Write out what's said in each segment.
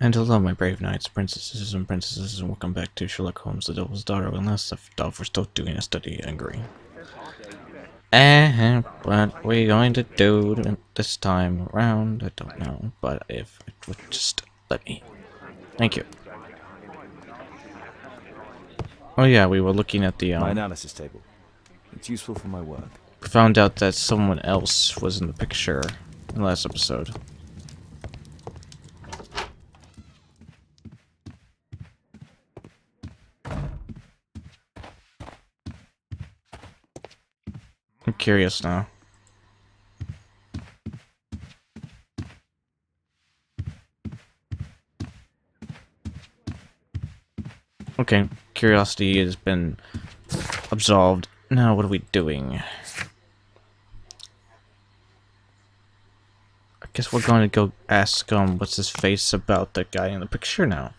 And hello, my brave knights, princesses, and welcome back to Sherlock Holmes, the Devil's Daughter, unless if we're still doing a study agree. And what we're going to do this time around, I don't know, but if it would just let me. Thank you. Oh yeah, we were looking at the, My analysis table. It's useful for my work. we found out that someone else was in the picture in the last episode. I'm curious now. Okay, curiosity has been absolved. Now what are we doing? I guess we're going to go ask, what's his face about the guy in the picture now.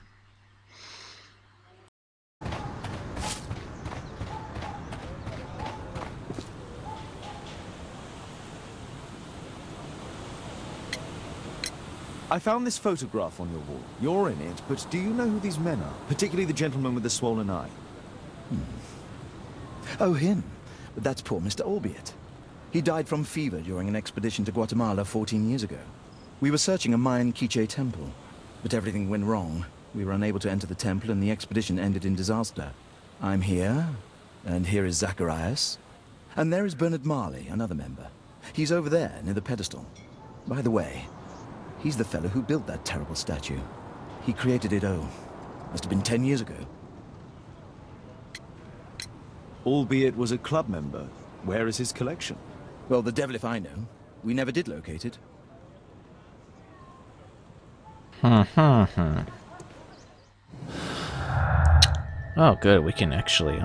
I found this photograph on your wall. You're in it, but do you know who these men are? Particularly the gentleman with the swollen eye. Oh, him. But that's poor Mr. Albeit. He died from fever during an expedition to Guatemala 14 years ago. We were searching a Mayan Quiche temple, but everything went wrong. We were unable to enter the temple and the expedition ended in disaster. I'm here, and here is Zacharias. And there is Bernard Marley, another member. He's over there, near the pedestal. By the way, he's the fellow who built that terrible statue. He created it, must have been 10 years ago. Albeit was a club member. Where is his collection? Well, the devil if I know. We never did locate it. Oh, good. We can actually,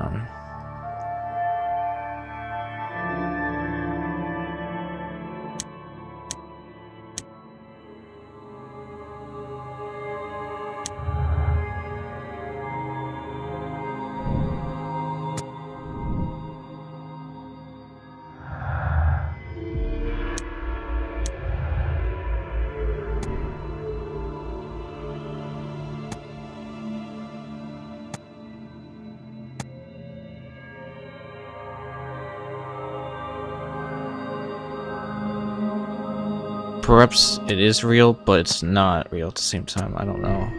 perhaps it is real, but it's not real at the same time. I don't know.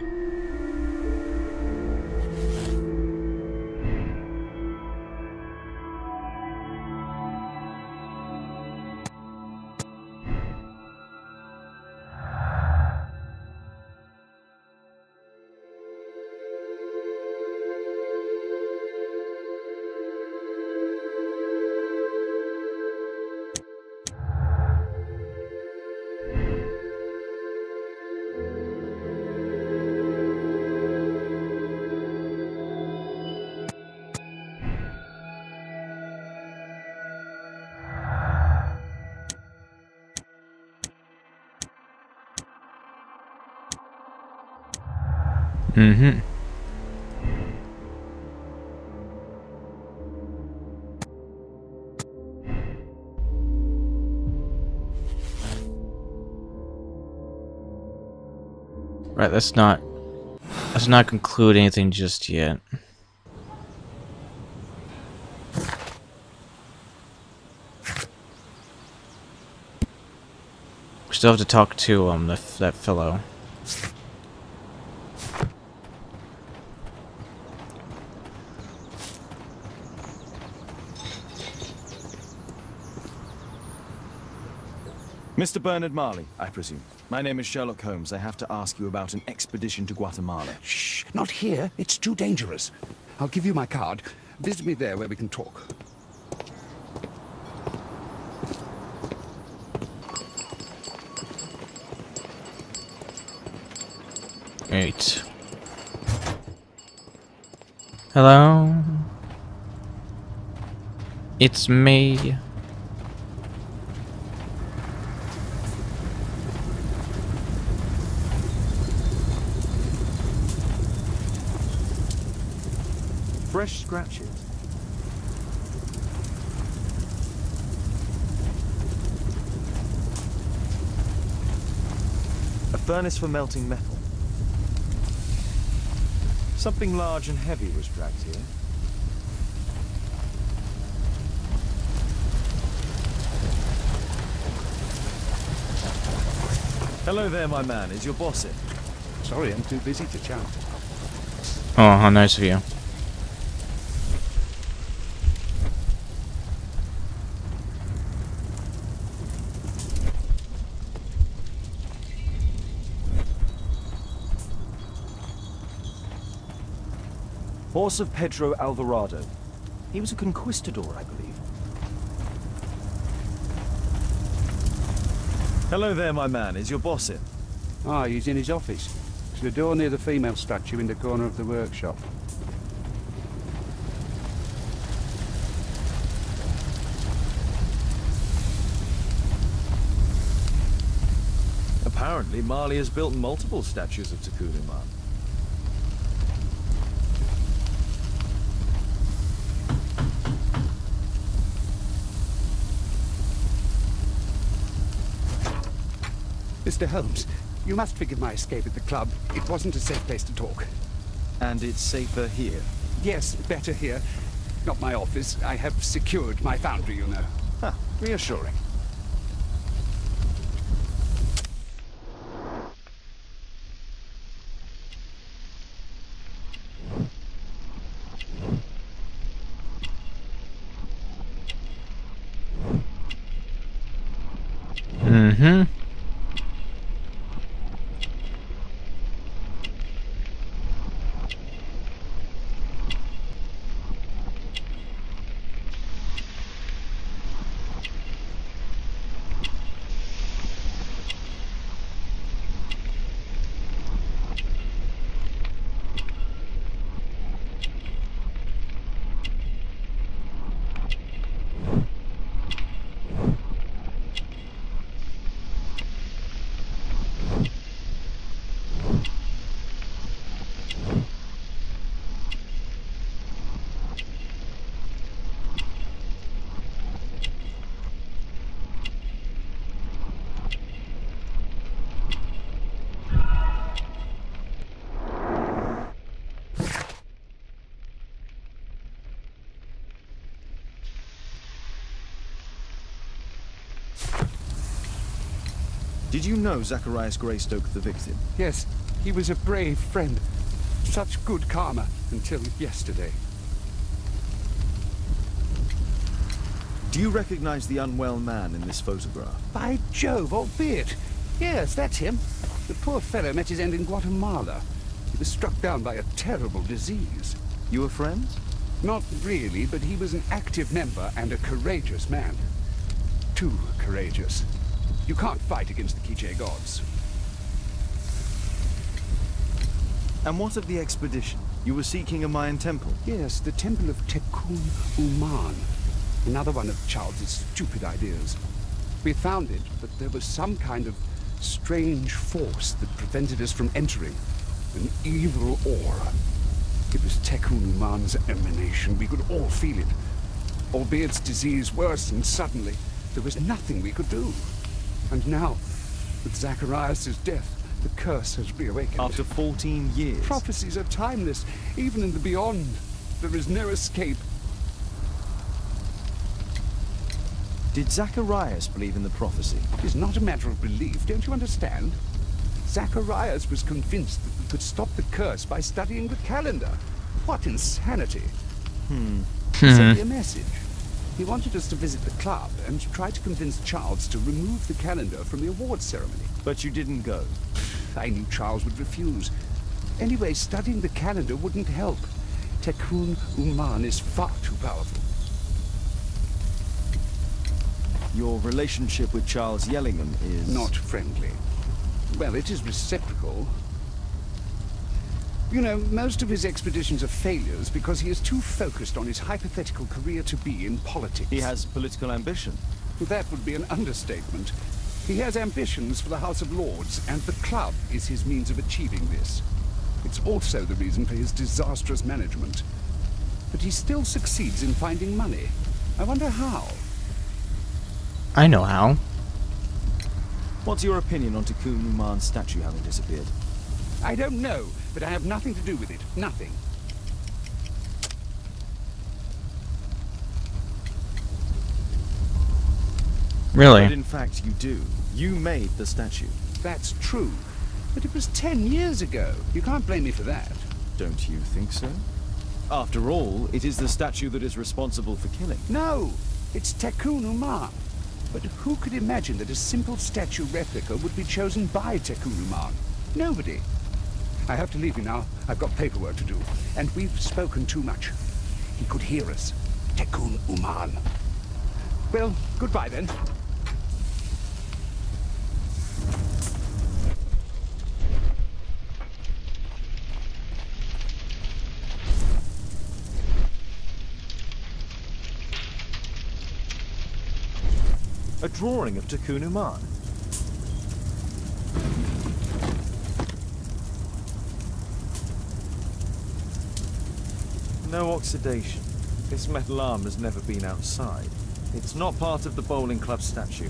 Right, let's not conclude anything just yet. We still have to talk to that fellow. Mr. Bernard Marley, I presume. My name is Sherlock Holmes. I have to ask you about an expedition to Guatemala. Shh, not here. It's too dangerous. I'll give you my card. Visit me there where we can talk. Right. Hello? It's me. Fresh scratches. A furnace for melting metal. Something large and heavy was dragged here. Hello there, my man. Is your boss in? Sorry, I'm too busy to chat. Oh, how nice of you. Horse of Pedro Alvarado. He was a conquistador, I believe. Hello there, my man. Is your boss in? Ah, he's in his office. It's the door near the female statue in the corner of the workshop. Apparently, Marley has built multiple statues of Takunuman. Mr. Holmes, you must forgive my escape at the club. It wasn't a safe place to talk. And it's safer here. Yes, better here. Not my office. I have secured my foundry, you know. Huh, reassuring. Mm-hmm. Did you know Zacharias Greystoke, the victim? Yes, he was a brave friend. Such good karma until yesterday. Do you recognize the unwell man in this photograph? By Jove, albeit. Yes, that's him. The poor fellow met his end in Guatemala. He was struck down by a terrible disease. You were friends? Not really, but he was an active member and a courageous man. Too courageous. You can't fight against the Quiche gods. And what of the expedition? You were seeking a Mayan temple? Yes, the temple of Tekun Uman. Another one of Charles's stupid ideas. We found it, but there was some kind of strange force that prevented us from entering. An evil aura. It was Tekun Uman's emanation. We could all feel it. Albeit its disease worsened suddenly, there was nothing we could do. And now, with Zacharias' death, the curse has reawakened. After 14 years? Prophecies are timeless. Even in the beyond, there is no escape. Did Zacharias believe in the prophecy? It is not a matter of belief, don't you understand? Zacharias was convinced that we could stop the curse by studying the calendar. What insanity! He sent me a message. He wanted us to visit the club and try to convince Charles to remove the calendar from the awards ceremony. But you didn't go. I knew Charles would refuse. Anyway, studying the calendar wouldn't help. Tekun Uman is far too powerful. Your relationship with Charles Yellingham is... Not friendly. Well, it is reciprocal. You know, most of his expeditions are failures because he is too focused on his hypothetical career to be in politics. He has political ambition. That would be an understatement. He has ambitions for the House of Lords, and the club is his means of achieving this. It's also the reason for his disastrous management. But he still succeeds in finding money. I wonder how. I know how. What's your opinion on Tekun Uman's statue having disappeared? I don't know, but I have nothing to do with it. Nothing. Really? But in fact, you do. You made the statue. That's true. But it was 10 years ago. You can't blame me for that. Don't you think so? After all, it is the statue that is responsible for killing. No, it's Tekun Uman. But who could imagine that a simple statue replica would be chosen by Tekun Uman? Nobody. I have to leave you now. I've got paperwork to do. And we've spoken too much. He could hear us. Tekun Uman. Well, goodbye then. A drawing of Tekun Uman. No oxidation. This metal arm has never been outside. It's not part of the bowling club statue.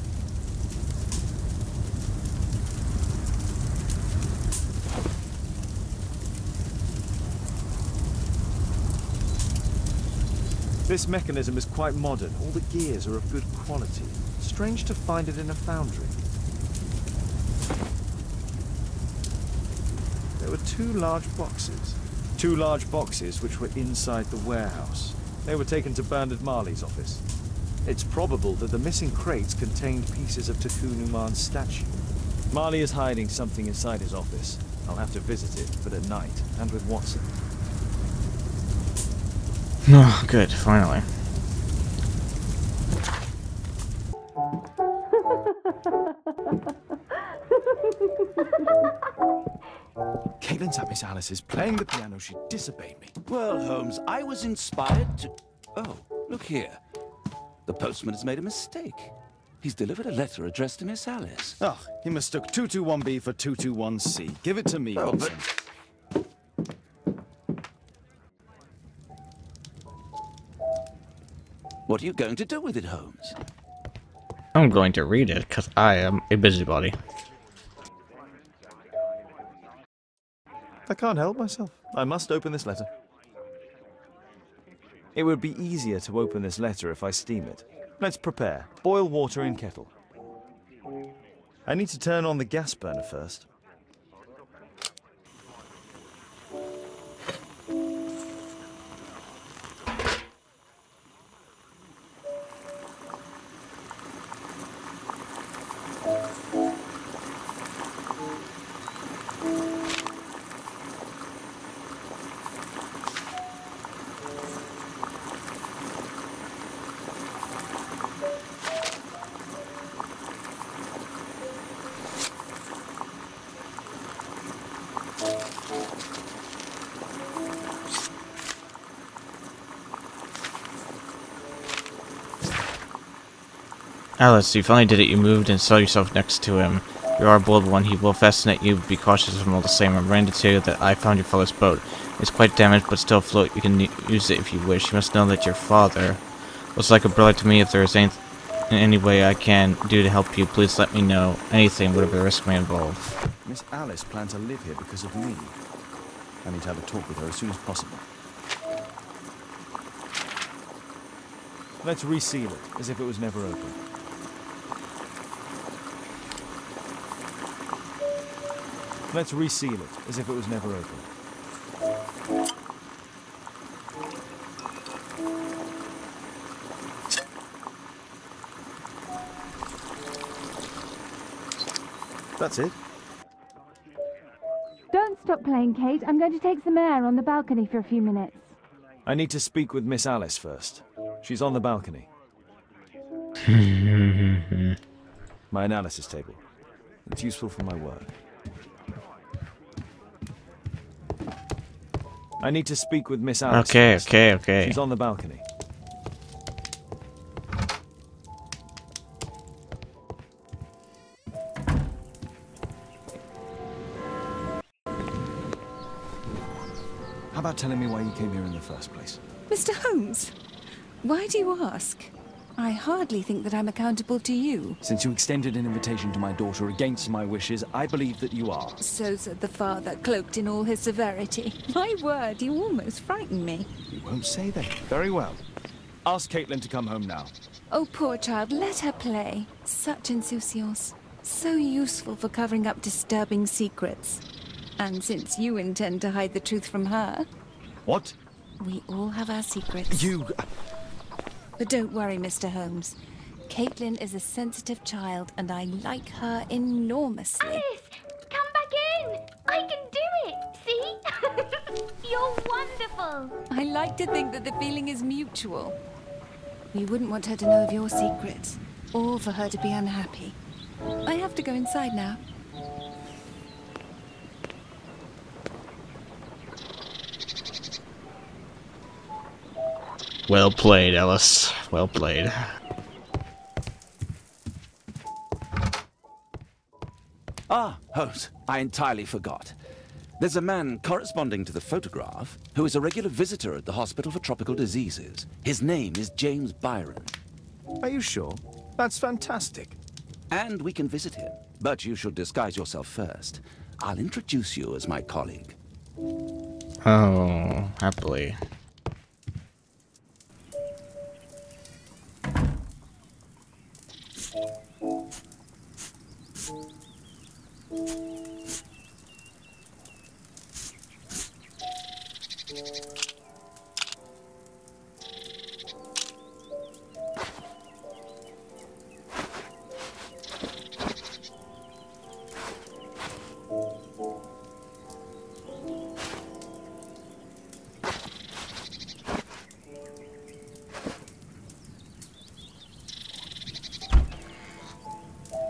This mechanism is quite modern. All the gears are of good quality. Strange to find it in a foundry. There were two large boxes. Two large boxes which were inside the warehouse. They were taken to Bernard Marley's office. It's probable that the missing crates contained pieces of Tekun Uman's statue. Marley is hiding something inside his office. I'll have to visit it, but at night, and with Watson. Oh, good, finally. Caitlin's at Miss Alice's playing the piano. She disobeyed me. Well, Holmes, I was inspired to... Oh, look here. The postman has made a mistake. He's delivered a letter addressed to Miss Alice. Oh, he mistook 221B for 221C. Give it to me, Oh, Watson. What are you going to do with it, Holmes? I'm going to read it, because I am a busybody. I can't help myself. I must open this letter. It would be easier to open this letter if I steam it. Let's prepare. Boil water in kettle. I need to turn on the gas burner first. Alice, you finally did it. You moved and saw yourself next to him. You are a bold one. He will fascinate you, but be cautious of him all the same. I'm ready to tell you that I found your father's boat. It's quite damaged, but still afloat. You can use it if you wish. You must know that your father was like a brother to me. If there is any way I can do to help you, please let me know. Anything, whatever the risk may involve. Miss Alice plans to live here because of me. I need to have a talk with her as soon as possible. Let's reseal it, as if it was never opened. Let's reseal it, as if it was never opened. That's it. Don't stop playing, Kate. I'm going to take some air on the balcony for a few minutes. I need to speak with Miss Alice first. She's on the balcony. My analysis table. It's useful for my work. I need to speak with Miss Alice first. Okay. She's on the balcony. How about telling me why you came here in the first place? Mr. Holmes, why do you ask? I hardly think that I'm accountable to you. Since you extended an invitation to my daughter against my wishes, I believe that you are. So said the father, cloaked in all his severity. My word, you almost frightened me. You won't say that. Very well. Ask Caitlin to come home now. Oh, poor child, let her play. Such insouciance. So useful for covering up disturbing secrets. And since you intend to hide the truth from her... What? We all have our secrets. You... But don't worry, Mr. Holmes. Caitlin is a sensitive child, and I like her enormously. Alice, come back in! I can do it, see? You're wonderful! I like to think that the feeling is mutual. We wouldn't want her to know of your secrets, or for her to be unhappy. I have to go inside now. Well played, Ellis. Well played. Ah, Holmes, I entirely forgot. There's a man corresponding to the photograph who is a regular visitor at the Hospital for Tropical Diseases. His name is James Byron. Are you sure? That's fantastic. And we can visit him, but you should disguise yourself first. I'll introduce you as my colleague. Oh, happily.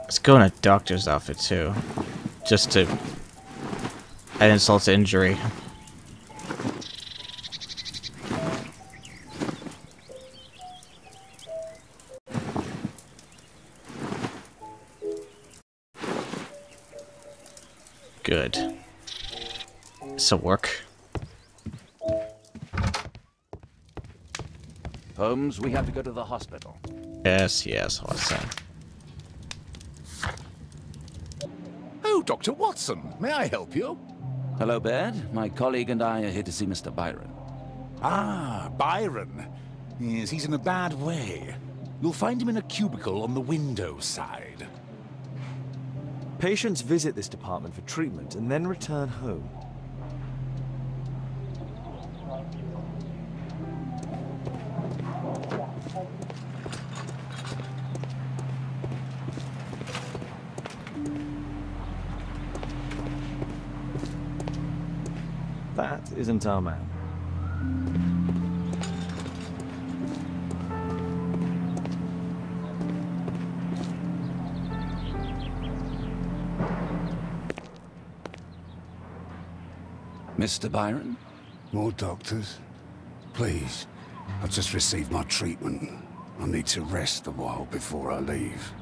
Let's go in a doctor's outfit too, just to add insult to injury. Good. This'll work. Holmes, we have to go to the hospital. Yes, yes, Watson. Oh, Dr. Watson, may I help you? Hello, Baird. My colleague and I are here to see Mr. Byron. Ah, Byron. Yes, he's in a bad way. You'll find him in a cubicle on the window side. Patients visit this department for treatment and then return home. That isn't our man. Mr. Byron? More doctors? Please. I've just received my treatment. I need to rest a while before I leave.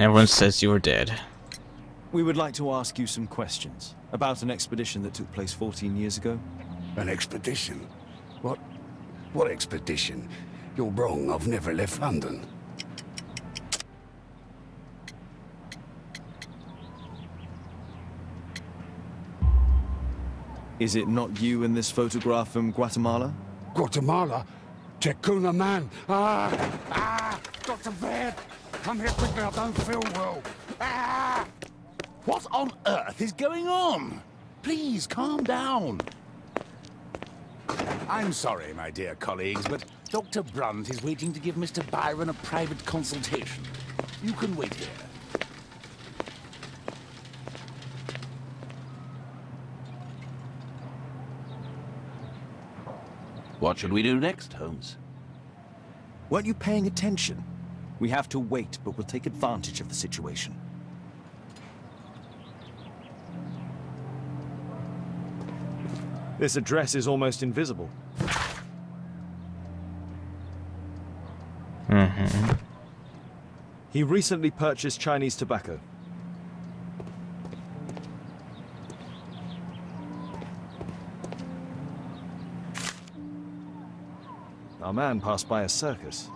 Everyone says you were dead. We would like to ask you some questions about an expedition that took place 14 years ago. An expedition? What expedition? You're wrong, I've never left London. Is it not you in this photograph from Guatemala? Guatemala? Tecuna man! Dr. Baird! Come here quickly, I don't feel well. What on earth is going on? Please, calm down. I'm sorry, my dear colleagues, but Dr. Brunt is waiting to give Mr. Byron a private consultation. You can wait here. What should we do next, Holmes? Weren't you paying attention? We have to wait, but we'll take advantage of the situation. This address is almost invisible. He recently purchased Chinese tobacco. Our man passed by a circus.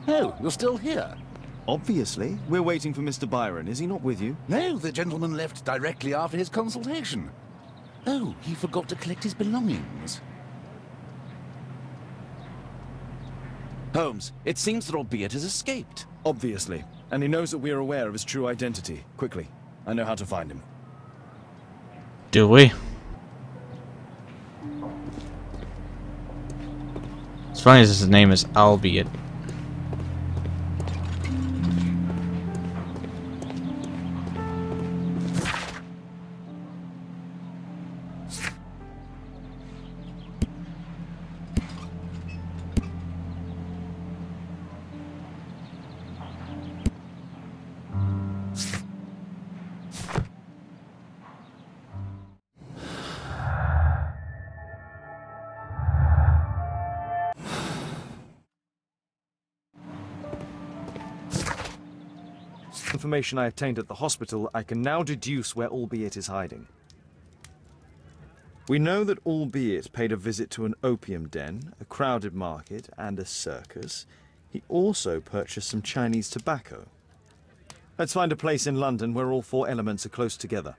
Oh, you're still here? Obviously. We're waiting for Mr. Byron. Is he not with you? No, the gentleman left directly after his consultation. Oh, he forgot to collect his belongings. Holmes, it seems that Albeit has escaped. Obviously. And he knows that we are aware of his true identity. Quickly. I know how to find him. Do we? It's funny as his name is Albeit. Information I obtained at the hospital, I can now deduce where Albeit is hiding. We know that Albeit paid a visit to an opium den, a crowded market, and a circus. He also purchased some Chinese tobacco. Let's find a place in London where all four elements are close together.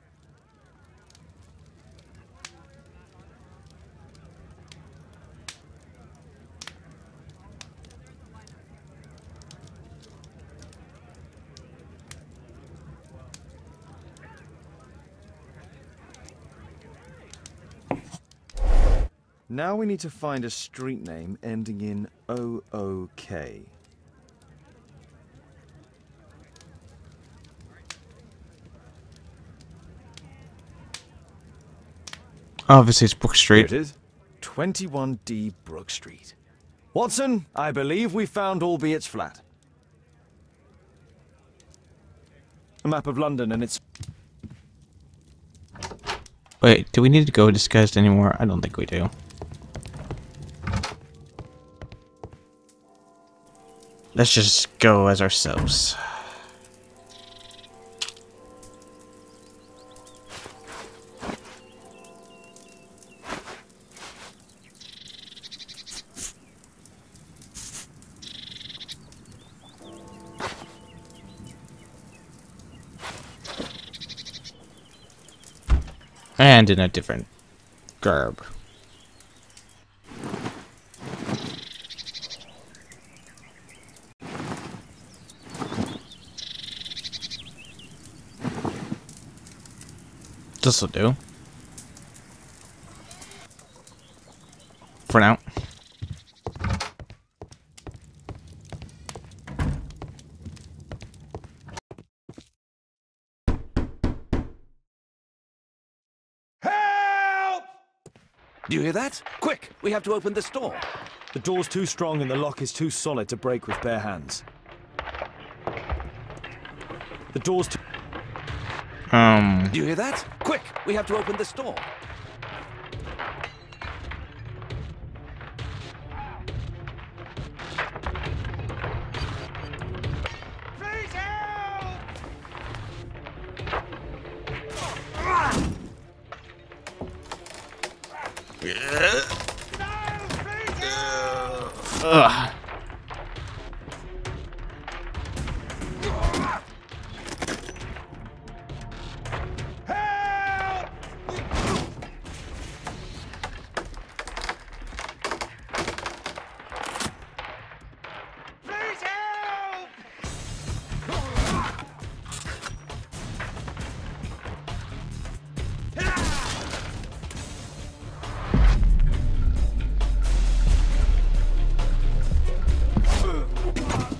Now we need to find a street name ending in OOK. Obviously, it's Brook Street. Here it is. 21D Brook Street. Watson, I believe we found Albeit's flat. A map of London and its... Wait, do we need to go disguised anymore? I don't think we do. Let's just go as ourselves. And in a different garb. This'll do. For now. Do you hear that? Quick! We have to open this door. The door's too strong and the lock is too solid to break with bare hands. The door's too... Do you hear that? Quick! We have to open this door. Ugh.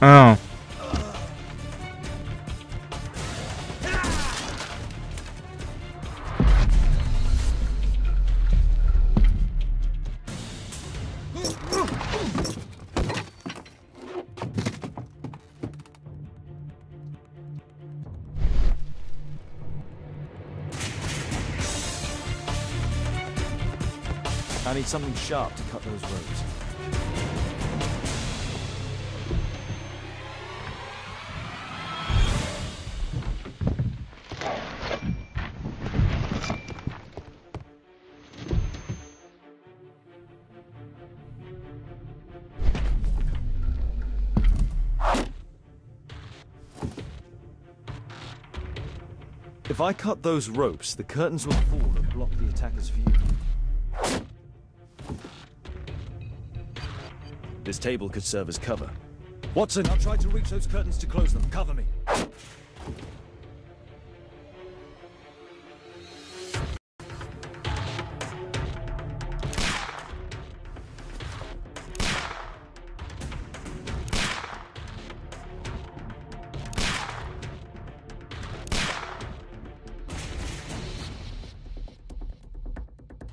Oh. I need something sharp to cut those ropes. If I cut those ropes, the curtains will fall and block the attacker's view. This table could serve as cover. Watson, I'll try to reach those curtains to close them. Cover me.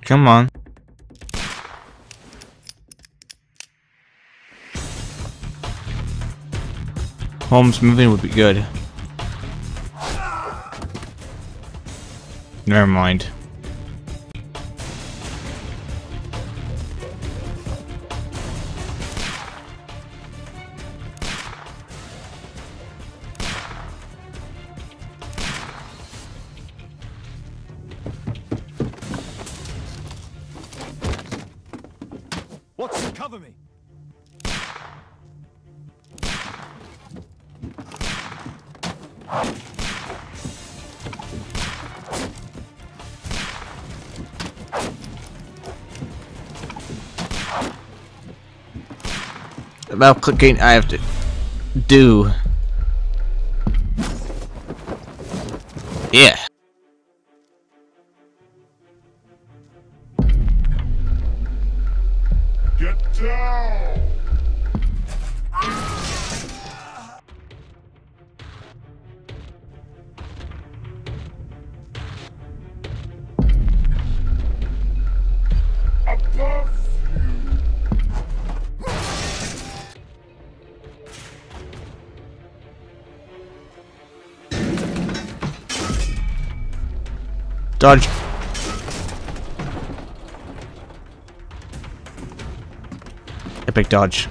Come on. Holmes moving would be good. Never mind. Watson, cover me. About clicking, I have to do. Yeah. Get down! Above Dodge. Epic dodge.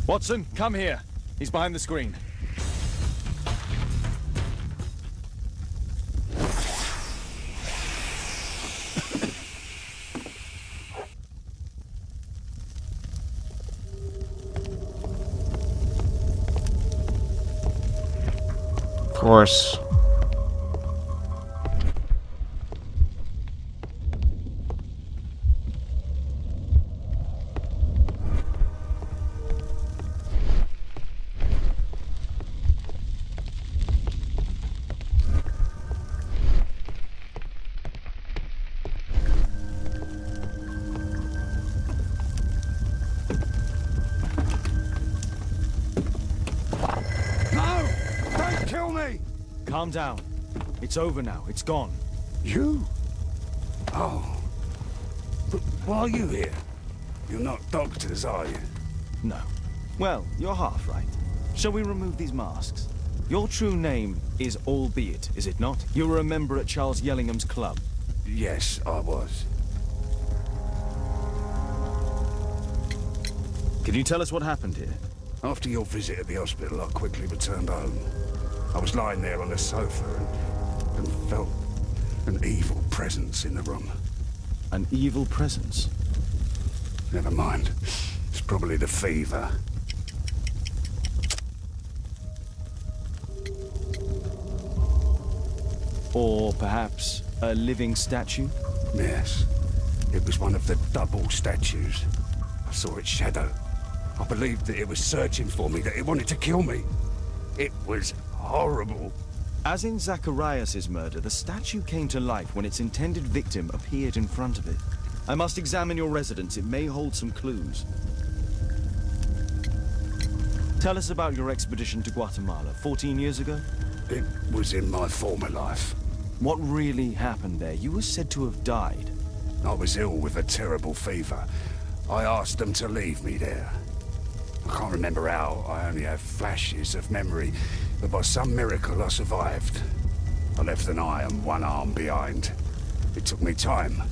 Watson, come here. He's behind the screen. Of course. No! Don't kill me! Calm down. It's over now. It's gone. You? Oh. But why are you here? You're not doctors, are you? No. Well, you're half right. Shall we remove these masks? Your true name is Albeit, is it not? You were a member at Charles Yellingham's club. Yes, I was. Can you tell us what happened here? After your visit at the hospital, I quickly returned home. I was lying there on the sofa and felt an evil presence in the room. An evil presence? Never mind. It's probably the fever. Or perhaps a living statue? Yes. It was one of the double statues. I saw its shadow. I believed that it was searching for me, that it wanted to kill me. It was horrible. As in Zacharias' murder, the statue came to life when its intended victim appeared in front of it. I must examine your residence. It may hold some clues. Tell us about your expedition to Guatemala 14 years ago? It was in my former life. What really happened there? You were said to have died. I was ill with a terrible fever. I asked them to leave me there. I can't remember how. I only have flashes of memory. But by some miracle, I survived. I left an eye and one arm behind. It took me time.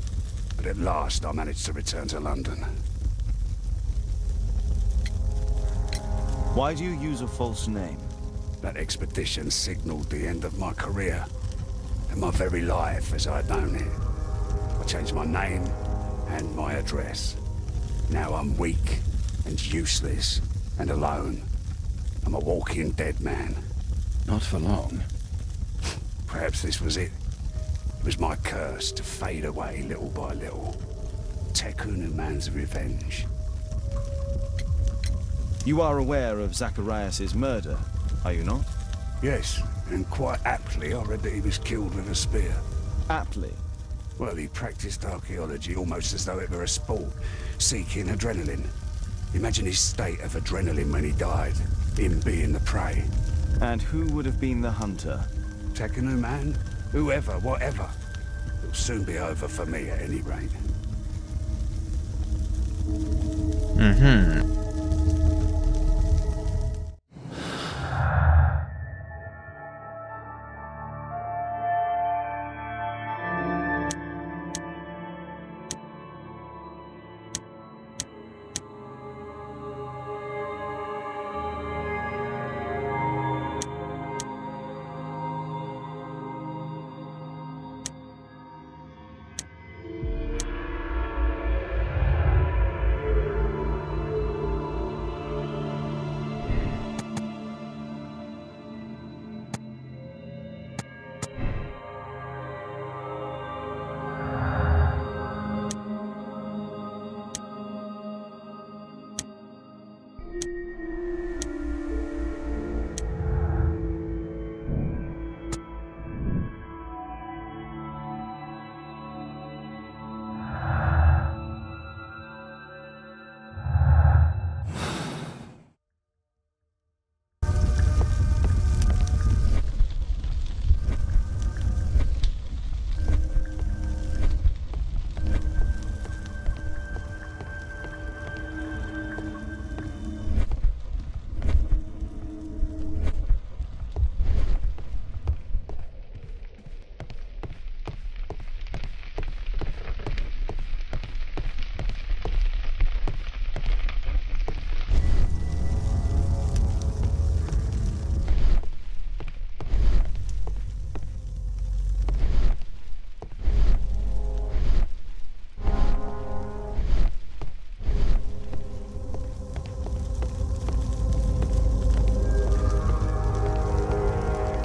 But at last, I managed to return to London. Why do you use a false name? That expedition signaled the end of my career. And my very life as I'd known it. I changed my name and my address. Now I'm weak and useless and alone. I'm a walking dead man. Not for long. Perhaps this was it. It was my curse to fade away little by little. Tekunu man's revenge. You are aware of Zacharias' murder, are you not? Yes, and quite aptly I read that he was killed with a spear. Aptly? Well, he practiced archaeology almost as though it were a sport, seeking adrenaline. Imagine his state of adrenaline when he died, him being the prey. And who would have been the hunter? Tekunu man? Whoever, whatever. It'll soon be over for me at any rate. Mm-hmm.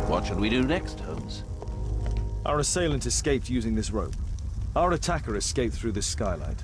What shall we do next, Holmes? Our assailant escaped using this rope. Our attacker escaped through this skylight.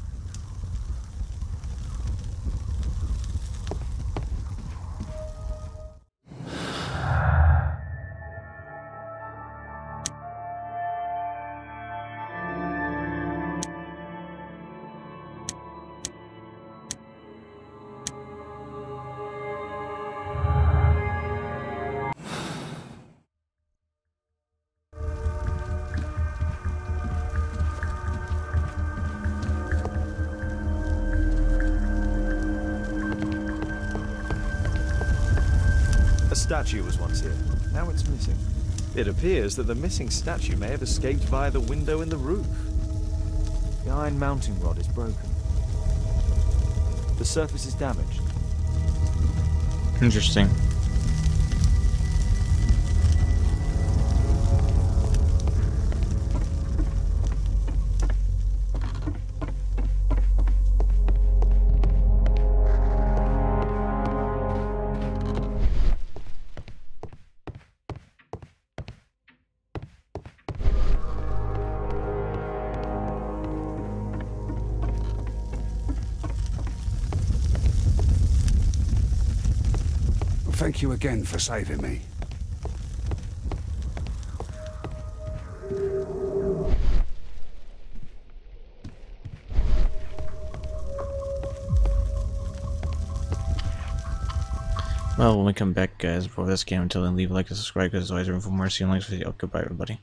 A statue was once here. Now it's missing. It appears that the missing statue may have escaped via the window in the roof. The iron mounting rod is broken. The surface is damaged. Interesting. Thank you again for saving me. Well, when we come back, guys, for this game, until then, leave a like and subscribe, because there's always room for more. See you in the next video. Goodbye, everybody.